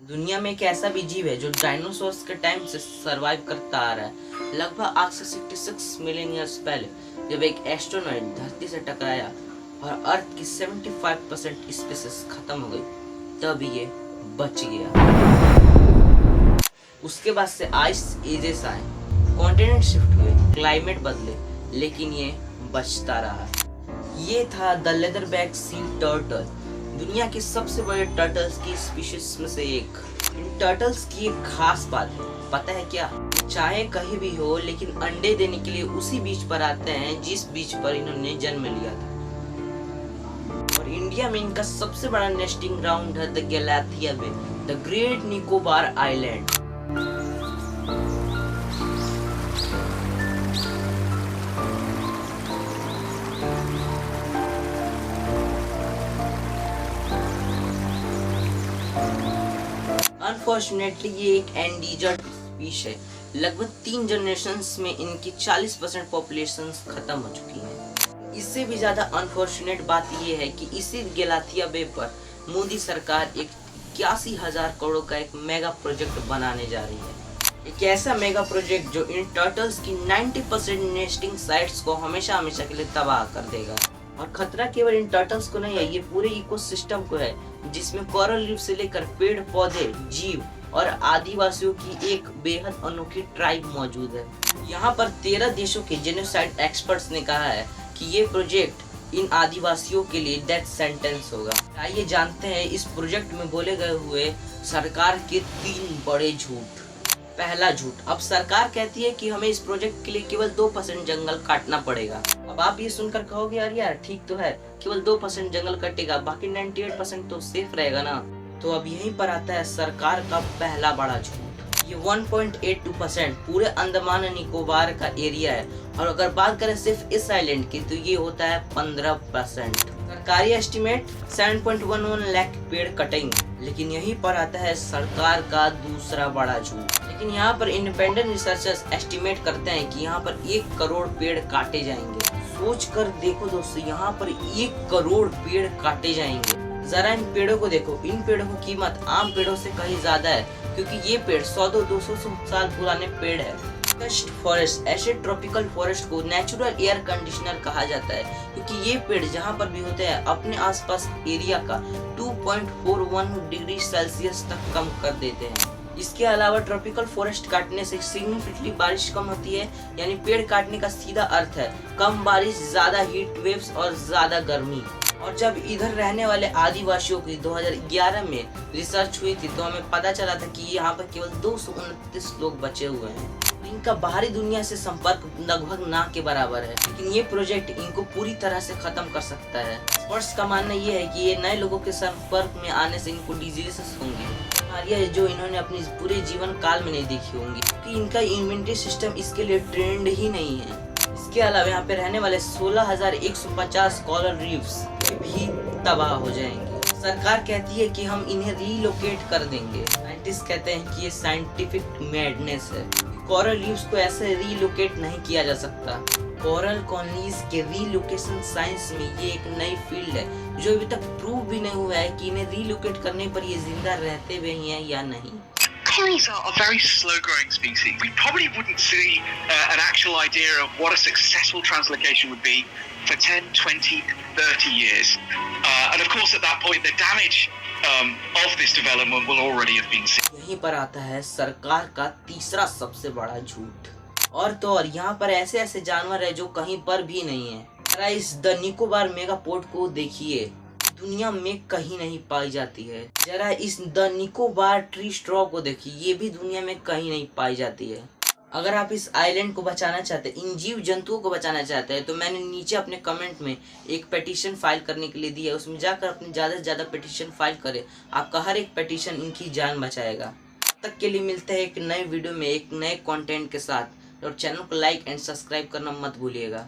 दुनिया में एक ऐसा भी जीव है जो डायनासोर्स के टाइम से सरवाइव करता आ रहा है। लगभग आज से 66 मिलियन ईयर्स पहले जब एक एस्ट्रोनॉइड धरती से टकराया और अर्थ की 75% स्पीसीज खत्म हो गई, तब ये बच गया। उसके बाद से आइस एजेस आए, कॉन्टिनेंट शिफ्ट हुए, क्लाइमेट बदले, लेकिन ये बचता रहा। ये था द लेदरबैक सी टर्टल, दुनिया के सबसे बड़े टर्टल्स की स्पीशीज में से एक। इन टर्टल्स की एक खास बात है, पता है क्या? चाहे कहीं भी हो, लेकिन अंडे देने के लिए उसी बीच पर आते हैं जिस बीच पर इन्होंने जन्म लिया था। और इंडिया में इनका सबसे बड़ा नेस्टिंग ग्राउंड है the Galathea bay, the great Nicobar island. Unfortunately ये एक एंडेंजर्ड स्पीशीज है। लगभग 3 जनरेशंस में इनकी 40% पॉपुलेशन खत्म हो चुकी है। इससे भी ज्यादा अनफॉर्चुनेट बात ये है कि इसी गैलाथिया बे पर मोदी सरकार एक 81,000 करोड़ का एक मेगा प्रोजेक्ट बनाने जा रही है। एक ऐसा मेगा प्रोजेक्ट जो इन टर्टल्स की 90% नेस्टिंग साइट्स को हमेशा हमेशा के लिए तबाह कर देगा। और खतरा केवल इन टर्टल्स को नहीं है, ये पूरे इकोसिस्टम को है, जिसमें कोरल रीफ से लेकर पेड़ पौधे, जीव और आदिवासियों की एक बेहद अनोखी ट्राइब मौजूद है। यहाँ पर 13 देशों के जेनोसाइड एक्सपर्ट्स ने कहा है कि ये प्रोजेक्ट इन आदिवासियों के लिए डेथ सेंटेंस होगा। आइए जानते हैं इस प्रोजेक्ट में बोले गए हुए सरकार के 3 बड़े झूठ। पहला झूठ, अब सरकार कहती है कि हमें इस प्रोजेक्ट के लिए केवल 2% जंगल काटना पड़ेगा। अब आप ये सुनकर कहोगे यार ठीक तो है, केवल 2% जंगल कटेगा, बाकी 98% तो सेफ रहेगा ना। तो अब यहीं पर आता है सरकार का पहला बड़ा झूठ। ये 1.82% पूरे अंडमान निकोबार का एरिया है, और अगर बात करें सिर्फ इस आइलैंड की तो ये होता है 15%। सरकारी एस्टिमेट 7.11 लाख पेड़ कटेंगे। लेकिन यहीं पर आता है सरकार का दूसरा बड़ा झूठ। लेकिन यहाँ पर इंडिपेंडेंट रिसर्चर्स एस्टिमेट करते हैं कि यहाँ पर 1 करोड़ पेड़ काटे जाएंगे। सोच कर देखो दोस्तों, यहाँ पर 1 करोड़ पेड़ काटे जाएंगे। जरा इन पेड़ों को देखो, इन पेड़ों की कीमत आम पेड़ों से कहीं ज्यादा है, क्योंकि ये पेड़ 100-200 साल पुराने पेड़ है। फॉरेस्ट, ऐसे ट्रॉपिकल फॉरेस्ट को नेचुरल एयर कंडीशनर कहा जाता है, क्योंकि ये पेड़ जहाँ पर भी होते हैं अपने आसपास एरिया का 2.41 डिग्री सेल्सियस तक कम कर देते हैं। इसके अलावा ट्रॉपिकल फॉरेस्ट काटने से सिग्निफिकेंटली बारिश कम होती है, यानी पेड़ काटने का सीधा अर्थ है कम बारिश, ज्यादा हीट वेव्स और ज्यादा गर्मी। और जब इधर रहने वाले आदिवासियों की 2011 में रिसर्च हुई थी तो हमें पता चला था कि यहाँ पर केवल 229 लोग बचे हुए हैं। इनका बाहरी दुनिया से संपर्क लगभग ना के बराबर है, लेकिन ये प्रोजेक्ट इनको पूरी तरह से खत्म कर सकता है। एक्सपर्ट्स का मानना ये है कि ये नए लोगों के संपर्क में आने से इनको डिजीजेस होंगी, बीमारियां जो इन्होंने अपने पूरे जीवन काल में नहीं देखी होंगी, क्योंकि इनका इम्यूनिटी सिस्टम इसके लिए ट्रेंड ही नहीं है। इसके अलावा यहाँ पे रहने वाले 16,150 कोरल रीफ्स भी तबाह हो जाएंगे। सरकार कहती है कि हम इन्हें रीलोकेट कर देंगे। साइंटिस्ट कहते हैं कि ये साइंटिफिक मैडनेस है। कोरल रीफ्स को ऐसे रीलोकेट नहीं किया जा सकता। कोरल कॉलोनीज के रीलोकेशन साइंस में ये एक नई फील्ड है, जो अभी तक प्रूव भी नहीं हुआ है कि इन्हें रीलोकेट करने पर ये जिंदा रहते हुए हैं या नहीं। Corals are a very slow-growing species. We probably wouldn't see an actual idea of what a successful translocation would be for 10, 20, 30 years. And of course, at that point, the damage of this development will already have been seen. यहीं पर आता है सरकार का तीसरा सबसे बड़ा झूठ। और तो और यहाँ पर ऐसे ऐसे जानवर है जो कहीं पर भी नहीं है। जरा इस द निकोबार मेगा पोर्ट को देखिए, दुनिया में कहीं नहीं पाई जाती है। जरा इस द निकोबार ट्री स्ट्रॉ को देखिए, ये भी दुनिया में कहीं नहीं पाई जाती है। अगर आप इस आइलैंड को बचाना चाहते हैं, इन जीव जंतुओं को बचाना चाहते हैं, तो मैंने नीचे अपने कमेंट में एक पिटीशन फाइल करने के लिए दिया है। उसमें जाकर अपनी ज़्यादा से ज़्यादा पिटीशन फाइल करें। आपका हर एक पिटीशन इनकी जान बचाएगा। तब तक के लिए मिलते हैं एक नए वीडियो में एक नए कंटेंट के साथ, और चैनल को लाइक एंड सब्सक्राइब करना मत भूलिएगा।